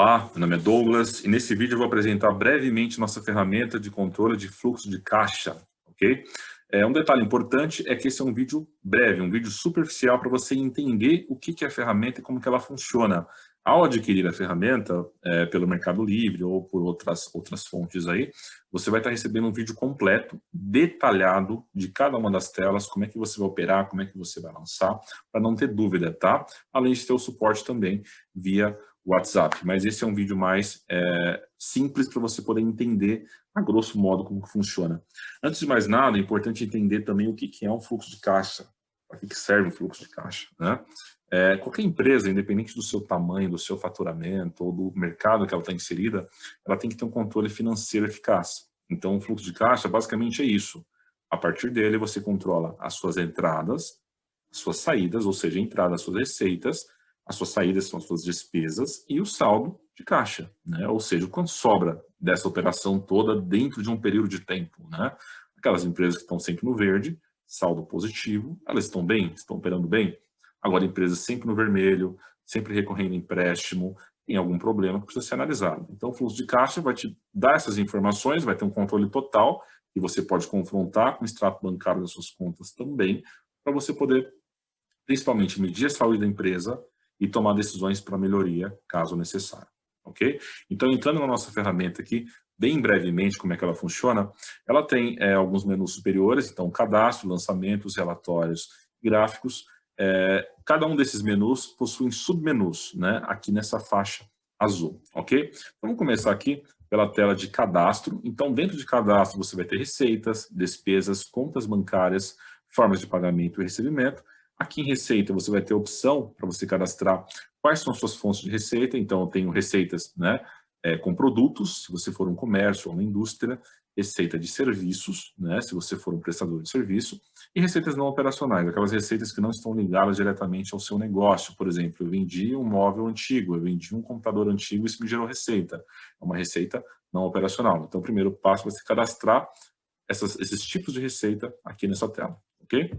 Olá, meu nome é Douglas e nesse vídeo eu vou apresentar brevemente nossa ferramenta de controle de fluxo de caixa, ok? Um detalhe importante é que esse é um vídeo breve, um vídeo superficial para você entender o que é a ferramenta e como que ela funciona. Ao adquirir a ferramenta pelo Mercado Livre ou por outras fontes aí, você vai estar recebendo um vídeo completo, detalhado de cada uma das telas, como é que você vai operar, como é que você vai lançar, para não ter dúvida, tá? Além de ter o suporte também via WhatsApp, mas esse é um vídeo mais simples para você poder entender a grosso modo como que funciona. Antes de mais nada, é importante entender também o que é um fluxo de caixa, para que serve o fluxo de caixa, né? Qualquer empresa, independente do seu tamanho, do seu faturamento ou do mercado que ela está inserida, ela tem que ter um controle financeiro eficaz. Então, o fluxo de caixa basicamente é isso. A partir dele, você controla as suas entradas, as suas saídas, ou seja, a entrada, as suas receitas, as suas saídas são as suas despesas e o saldo de caixa, né? Ou seja, o quanto sobra dessa operação toda dentro de um período de tempo, né? Aquelas empresas que estão sempre no verde, saldo positivo, elas estão bem, estão operando bem. Agora, empresas sempre no vermelho, sempre recorrendo a empréstimo, tem algum problema que precisa ser analisado. Então, o fluxo de caixa vai te dar essas informações, vai ter um controle total, que você pode confrontar com o extrato bancário das suas contas também, para você poder, principalmente, medir a saúde da empresa e tomar decisões para melhoria, caso necessário, ok? Então, entrando na nossa ferramenta aqui, bem brevemente, como é que ela funciona, ela tem alguns menus superiores, então, cadastro, lançamentos, relatórios, gráficos. Cada um desses menus possui submenus, né, aqui nessa faixa azul, ok? Vamos começar aqui pela tela de cadastro. Então, dentro de cadastro, você vai ter receitas, despesas, contas bancárias, formas de pagamento e recebimento. Aqui em receita, você vai ter a opção para você cadastrar quais são as suas fontes de receita. Então, eu tenho receitas, né, com produtos, se você for um comércio ou uma indústria, receita de serviços, né, se você for um prestador de serviço, e receitas não operacionais, aquelas receitas que não estão ligadas diretamente ao seu negócio. Por exemplo, eu vendi um móvel antigo, eu vendi um computador antigo, isso me gerou receita. É uma receita não operacional. Então, o primeiro passo vai ser cadastrar esses tipos de receita aqui nessa tela, ok?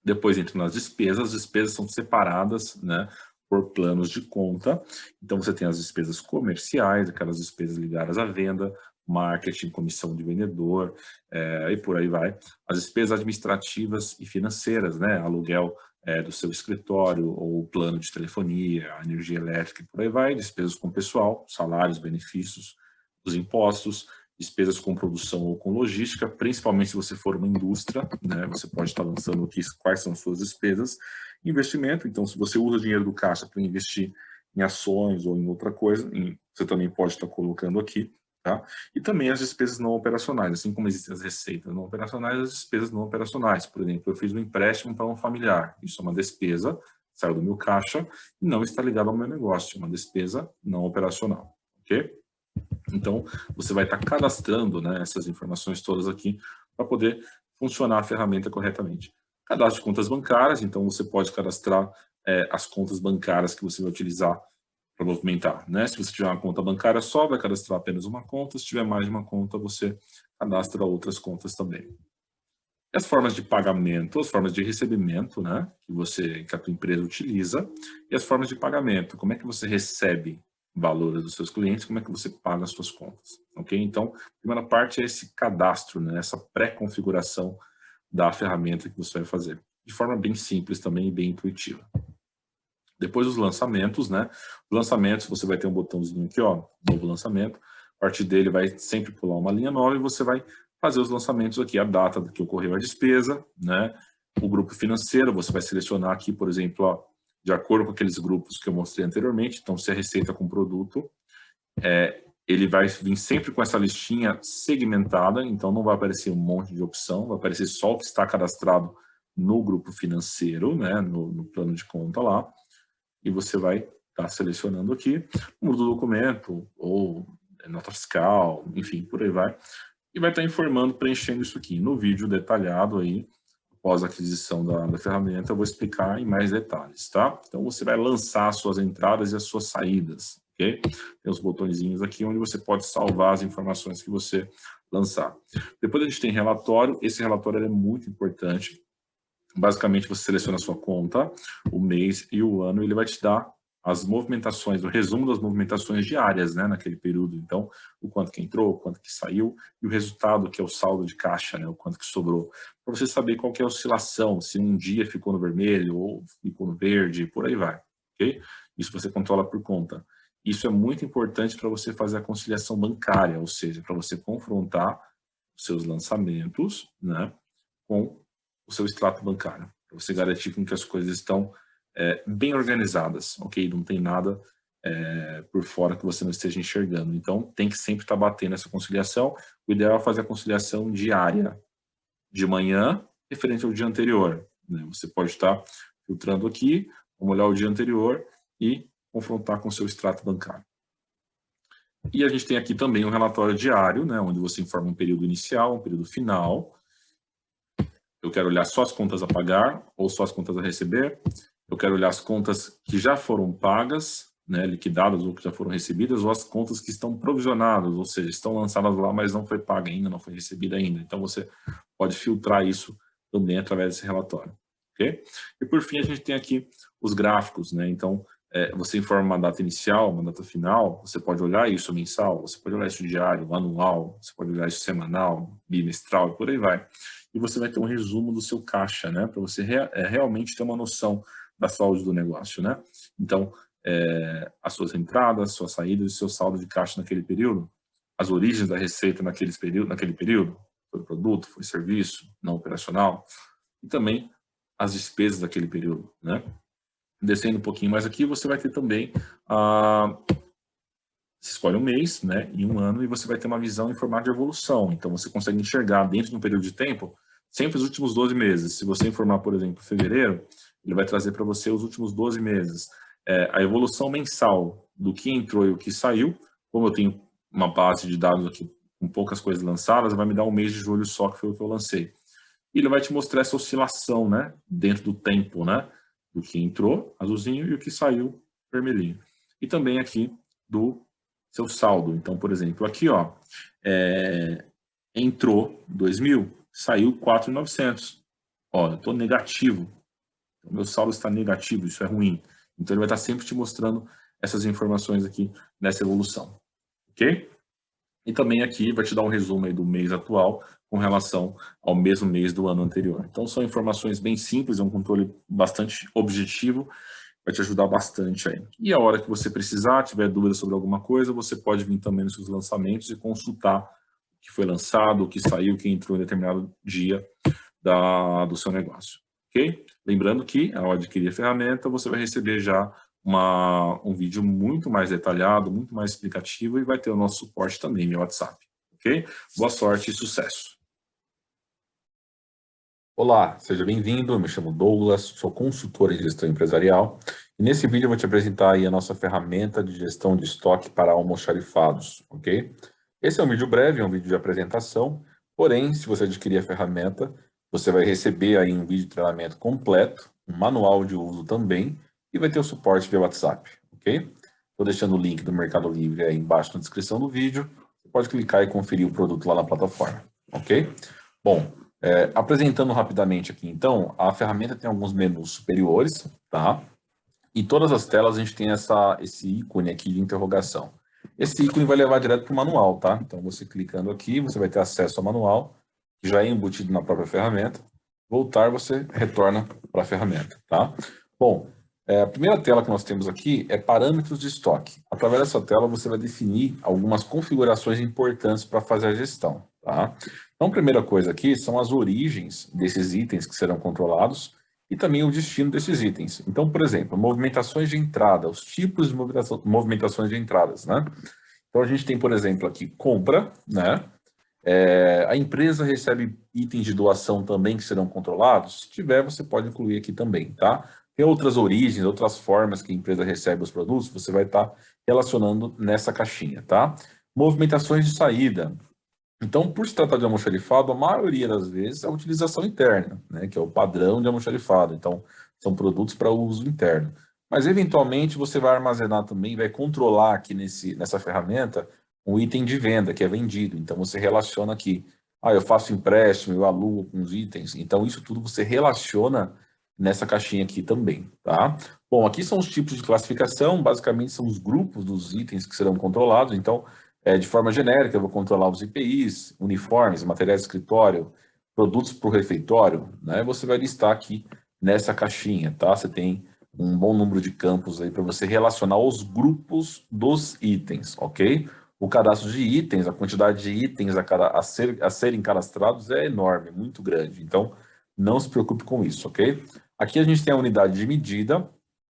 Depois entra nas despesas, as despesas são separadas, né, por planos de conta. Então, você tem as despesas comerciais, aquelas despesas ligadas à venda, marketing, comissão de vendedor, e por aí vai. As despesas administrativas e financeiras, né, aluguel do seu escritório, ou plano de telefonia, energia elétrica, e por aí vai. Despesas com pessoal, salários, benefícios, os impostos, despesas com produção ou com logística, principalmente se você for uma indústria, né, você pode estar lançando aqui quais são suas despesas. Investimento, então se você usa o dinheiro do caixa para investir em ações ou em outra coisa, você também pode estar colocando aqui, tá? E também as despesas não operacionais, assim como existem as receitas não operacionais, as despesas não operacionais. Por exemplo, eu fiz um empréstimo para um familiar, isso é uma despesa, saiu do meu caixa e não está ligado ao meu negócio, é uma despesa não operacional, ok? Então, você vai estar cadastrando, né, essas informações todas aqui para poder funcionar a ferramenta corretamente. Cadastro de contas bancárias, então você pode cadastrar as contas bancárias que você vai utilizar para movimentar, né? Se você tiver uma conta bancária só, vai cadastrar apenas uma conta. Se tiver mais de uma conta, você cadastra outras contas também. E as formas de pagamento, as formas de recebimento, né, que a tua empresa utiliza, e as formas de pagamento, como é que você recebe valores dos seus clientes, como é que você paga as suas contas, ok? Então, a primeira parte é esse cadastro, né, essa pré-configuração da ferramenta que você vai fazer, de forma bem simples também e bem intuitiva. Depois os lançamentos, né, os lançamentos você vai ter um botãozinho aqui, ó, novo lançamento, a partir dele vai sempre pular uma linha nova e você vai fazer os lançamentos aqui, a data que ocorreu a despesa, né, o grupo financeiro, você vai selecionar aqui, por exemplo, ó, de acordo com aqueles grupos que eu mostrei anteriormente. Então, se a receita com produto, ele vai vir sempre com essa listinha segmentada, então não vai aparecer um monte de opção, vai aparecer só o que está cadastrado no grupo financeiro, né, no plano de conta lá, e você vai estar selecionando aqui o número do documento, ou nota fiscal, enfim, por aí vai, e vai estar informando, preenchendo isso aqui. No vídeo detalhado aí, após a aquisição da ferramenta, eu vou explicar em mais detalhes, tá? Então, você vai lançar as suas entradas e as suas saídas, ok? Tem os botõezinhos aqui onde você pode salvar as informações que você lançar. Depois a gente tem relatório. Esse relatório é muito importante. Basicamente, você seleciona a sua conta, o mês e o ano, e ele vai te dar as movimentações, o resumo das movimentações diárias, né, naquele período. Então, o quanto que entrou, o quanto que saiu, e o resultado, que é o saldo de caixa, né, o quanto que sobrou, para você saber qual que é a oscilação, se um dia ficou no vermelho ou ficou no verde, por aí vai, ok? Isso você controla por conta. Isso é muito importante para você fazer a conciliação bancária, ou seja, para você confrontar os seus lançamentos, né, com o seu extrato bancário, para você garantir que as coisas estão bem organizadas, ok? Não tem nada por fora que você não esteja enxergando. Então, tem que sempre estar batendo essa conciliação. O ideal é fazer a conciliação diária, de manhã, referente ao dia anterior, né? Você pode estar filtrando aqui, vamos olhar o dia anterior e confrontar com o seu extrato bancário. E a gente tem aqui também um relatório diário, né, onde você informa um período inicial, um período final. Eu quero olhar só as contas a pagar ou só as contas a receber. Eu quero olhar as contas que já foram pagas, né, liquidadas ou que já foram recebidas, ou as contas que estão provisionadas, ou seja, estão lançadas lá, mas não foi paga ainda, não foi recebida ainda. Então, você pode filtrar isso também através desse relatório. Okay? E, por fim, a gente tem aqui os gráficos, né? Então, você informa uma data inicial, uma data final, você pode olhar isso mensal, você pode olhar isso diário, anual, você pode olhar isso semanal, bimestral e por aí vai. E você vai ter um resumo do seu caixa, né? Para você realmente ter uma noção da saúde do negócio, né? Então, as suas entradas, suas saídas e seu saldo de caixa naquele período, as origens da receita naquele período, foi produto, foi serviço, não operacional, e também as despesas daquele período, né? Descendo um pouquinho mais aqui, você vai ter também você escolhe um mês, né, e um ano, e você vai ter uma visão em formato de evolução. Então, você consegue enxergar dentro de um período de tempo sempre os últimos 12 meses. Se você informar, por exemplo, fevereiro, ele vai trazer para você os últimos 12 meses. A evolução mensal do que entrou e o que saiu, como eu tenho uma base de dados aqui com poucas coisas lançadas, vai me dar um mês de julho só, que foi o que eu lancei. E ele vai te mostrar essa oscilação, né, dentro do tempo, né, do que entrou, azulzinho, e o que saiu, vermelhinho. E também aqui do seu saldo. Então, por exemplo, aqui, ó, entrou 2.000, saiu 4.900. Ó, eu estou negativo. O meu saldo está negativo, isso é ruim. Então, ele vai estar sempre te mostrando essas informações aqui nessa evolução. Ok? E também aqui vai te dar um resumo aí do mês atual com relação ao mesmo mês do ano anterior. Então, são informações bem simples, é um controle bastante objetivo, vai te ajudar bastante aí. E a hora que você precisar, tiver dúvida sobre alguma coisa, você pode vir também nos seus lançamentos e consultar o que foi lançado, o que saiu, o que entrou em determinado dia do seu negócio. Ok? Lembrando que, ao adquirir a ferramenta, você vai receber já um vídeo muito mais detalhado, muito mais explicativo e vai ter o nosso suporte também no WhatsApp. Ok? Boa sorte e sucesso! Olá, seja bem-vindo, eu me chamo Douglas, sou consultor em gestão empresarial e nesse vídeo eu vou te apresentar aí a nossa ferramenta de gestão de estoque para almoxarifados, ok? Esse é um vídeo breve, é um vídeo de apresentação, porém, se você adquirir a ferramenta, você vai receber aí um vídeo de treinamento completo, um manual de uso também e vai ter o suporte via WhatsApp, ok? Estou deixando o link do Mercado Livre aí embaixo na descrição do vídeo, você pode clicar e conferir o produto lá na plataforma, ok? Bom, apresentando rapidamente aqui, então, a ferramenta tem alguns menus superiores, tá? E todas as telas a gente tem esse ícone aqui de interrogação. Esse ícone vai levar direto para o manual, tá? Então, você clicando aqui, você vai ter acesso ao manual, que já é embutido na própria ferramenta. Voltar, você retorna para a ferramenta, tá? Bom, a primeira tela que nós temos aqui é parâmetros de estoque. Através dessa tela, você vai definir algumas configurações importantes para fazer a gestão, tá? Então, a primeira coisa aqui são as origens desses itens que serão controlados e também o destino desses itens. Então, por exemplo, movimentações de entrada, os tipos de movimentações de entradas, né? Então, a gente tem, por exemplo, aqui compra, né? A empresa recebe itens de doação também que serão controlados? Se tiver, você pode incluir aqui também, tá? Tem outras origens, outras formas que a empresa recebe os produtos, você vai estar relacionando nessa caixinha, tá? Movimentações de saída. Então, por se tratar de almoxarifado, a maioria das vezes é a utilização interna, né, que é o padrão de almoxarifado. Então, são produtos para uso interno. Mas, eventualmente, você vai armazenar também, vai controlar aqui nessa ferramenta um item de venda que é vendido. Então, você relaciona aqui, eu faço empréstimo, eu alugo com os itens. Então, isso tudo você relaciona nessa caixinha aqui também, tá? Bom, aqui são os tipos de classificação, basicamente são os grupos dos itens que serão controlados, então, de forma genérica, eu vou controlar os EPIs, uniformes, materiais de escritório, produtos para o refeitório, né? Você vai listar aqui nessa caixinha, tá? Você tem um bom número de campos aí para você relacionar os grupos dos itens, ok? O cadastro de itens, a quantidade de itens a serem cadastrados é enorme, muito grande. Então, não se preocupe com isso, ok? Aqui a gente tem a unidade de medida,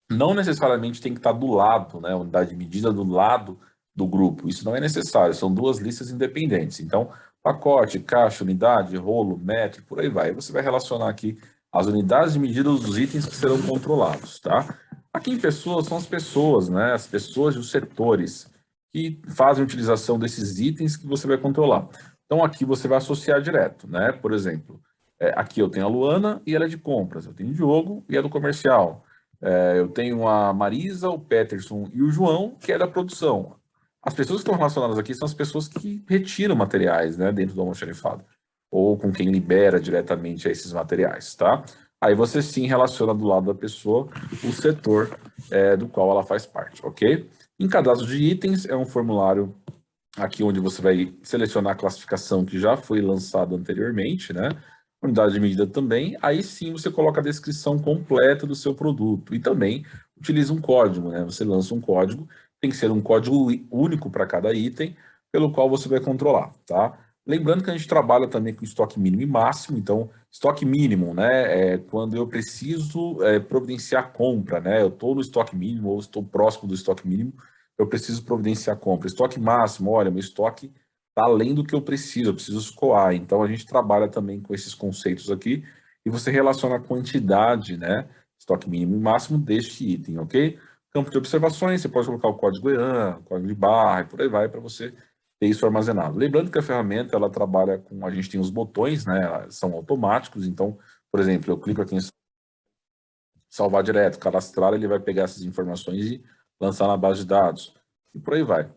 não necessariamente tem que estar do lado, né? A unidade de medida do lado do grupo. Isso não é necessário, são duas listas independentes. Então, pacote, caixa, unidade, rolo, metro, por aí vai. Você vai relacionar aqui as unidades de medida dos itens que serão controlados, tá? Aqui em pessoas são as pessoas, né? As pessoas e os setores que fazem utilização desses itens que você vai controlar. Então, aqui você vai associar direto, né? Por exemplo, aqui eu tenho a Luana e ela é de compras, eu tenho o Diogo e é do comercial. Eu tenho a Marisa, o Peterson e o João, que é da produção. As pessoas que estão relacionadas aqui são as pessoas que retiram materiais, né, dentro do almoxarifado, ou com quem libera diretamente esses materiais, tá? Aí você sim relaciona do lado da pessoa o setor do qual ela faz parte, ok? Em cadastro de itens é um formulário aqui onde você vai selecionar a classificação que já foi lançada anteriormente, né? Unidade de medida também, aí sim você coloca a descrição completa do seu produto e também utiliza um código, né? Você lança um código, tem que ser um código único para cada item, pelo qual você vai controlar, tá? Lembrando que a gente trabalha também com estoque mínimo e máximo, então estoque mínimo, né? É quando eu preciso providenciar compra, né? Eu estou no estoque mínimo ou estou próximo do estoque mínimo, eu preciso providenciar compra. Estoque máximo, olha, meu estoque está além do que eu preciso escoar. Então, a gente trabalha também com esses conceitos aqui e você relaciona a quantidade, né? Estoque mínimo e máximo deste item, ok? Campo de observações, você pode colocar o código EAN, código de barra e por aí vai para você ter isso armazenado. Lembrando que a ferramenta, ela trabalha com, a gente tem os botões, né? São automáticos, então, por exemplo, eu clico aqui em salvar direto, cadastrar, ele vai pegar essas informações e lançar na base de dados. E por aí vai.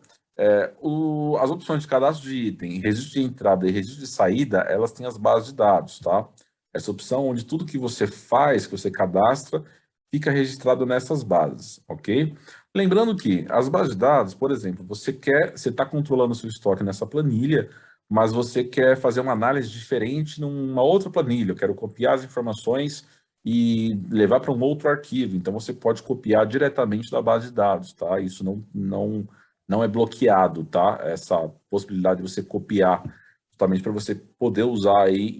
As opções de cadastro de item, registro de entrada e registro de saída, elas têm as bases de dados, tá? Essa opção onde tudo que você faz, que você cadastra, fica registrado nessas bases, ok? Lembrando que as bases de dados, por exemplo, você está controlando o seu estoque nessa planilha, mas você quer fazer uma análise diferente numa outra planilha. Eu quero copiar as informações e levar para um outro arquivo. Então, você pode copiar diretamente da base de dados, tá? Isso não é bloqueado, tá? Essa possibilidade de você copiar, justamente para você poder usar aí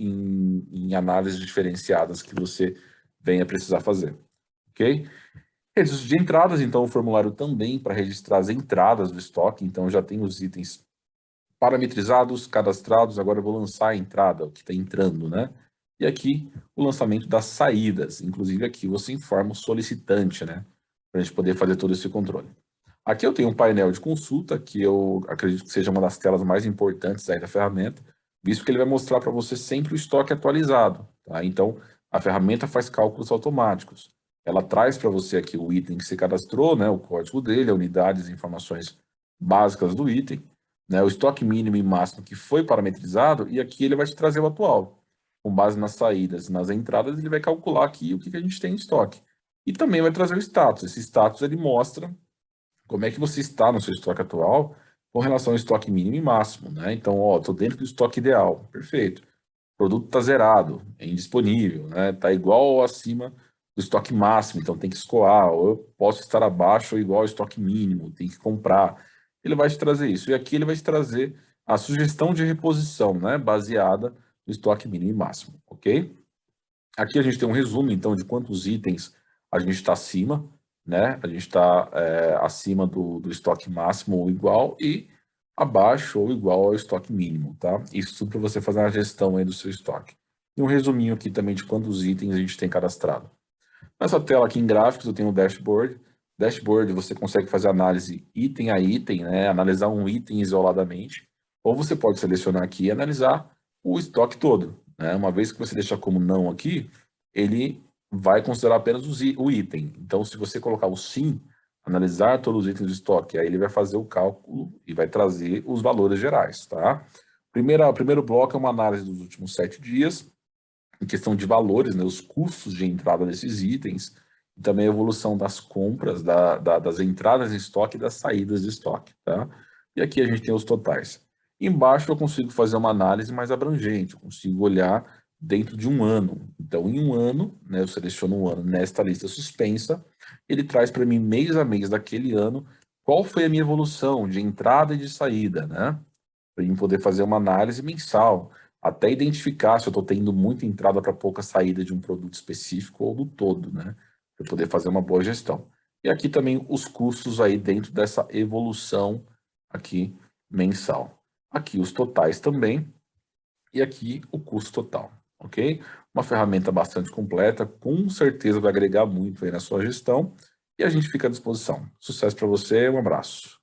em análises diferenciadas que você venha precisar fazer, ok? Registro de entradas, então o formulário também para registrar as entradas do estoque, então já tem os itens parametrizados, cadastrados, agora eu vou lançar a entrada, o que está entrando, né? E aqui o lançamento das saídas, inclusive aqui você informa o solicitante, né? Para a gente poder fazer todo esse controle. Aqui eu tenho um painel de consulta, que eu acredito que seja uma das telas mais importantes aí da ferramenta, visto que ele vai mostrar para você sempre o estoque atualizado, tá? Então, a ferramenta faz cálculos automáticos. Ela traz para você aqui o item que você cadastrou, né? O código dele, a unidade, as informações básicas do item, né, o estoque mínimo e máximo que foi parametrizado, e aqui ele vai te trazer o atual. Com base nas saídas e nas entradas, ele vai calcular aqui o que a gente tem em estoque. E também vai trazer o status. Esse status ele mostra como é que você está no seu estoque atual com relação ao estoque mínimo e máximo, né? Então, ó, estou dentro do estoque ideal, perfeito. O produto está zerado, é indisponível, né? Está igual ou acima do estoque máximo, então tem que escoar, ou eu posso estar abaixo ou igual ao estoque mínimo, tem que comprar. Ele vai te trazer isso. E aqui ele vai te trazer a sugestão de reposição, né? Baseada no estoque mínimo e máximo, ok? Aqui a gente tem um resumo, então, de quantos itens a gente está acima, né? A gente está acima do estoque máximo ou igual e abaixo ou igual ao estoque mínimo, tá? Isso tudo para você fazer uma gestão aí do seu estoque. E um resuminho aqui também de quantos itens a gente tem cadastrado. Nessa tela aqui em gráficos eu tenho o dashboard. Dashboard você consegue fazer análise item a item, né? Analisar um item isoladamente. Ou você pode selecionar aqui e analisar o estoque todo, né? Uma vez que você deixar como não aqui, ele vai considerar apenas o item. Então, se você colocar o sim, analisar todos os itens do estoque, aí ele vai fazer o cálculo e vai trazer os valores gerais, tá? O primeiro bloco é uma análise dos últimos 7 dias. em questão de valores, né, os custos de entrada desses itens, e também a evolução das compras, das entradas em estoque e das saídas de estoque, tá? E aqui a gente tem os totais. Embaixo eu consigo fazer uma análise mais abrangente, eu consigo olhar dentro de um ano. Então, em um ano, né, eu seleciono um ano nesta lista suspensa, ele traz para mim mês a mês daquele ano qual foi a minha evolução de entrada e de saída, né? Para mim poder fazer uma análise mensal, até identificar se eu estou tendo muita entrada para pouca saída de um produto específico ou do todo, né? Para poder fazer uma boa gestão. E aqui também os custos aí dentro dessa evolução aqui mensal. Aqui os totais também, e aqui o custo total, ok? Uma ferramenta bastante completa, com certeza vai agregar muito aí na sua gestão, e a gente fica à disposição. Sucesso para você, um abraço.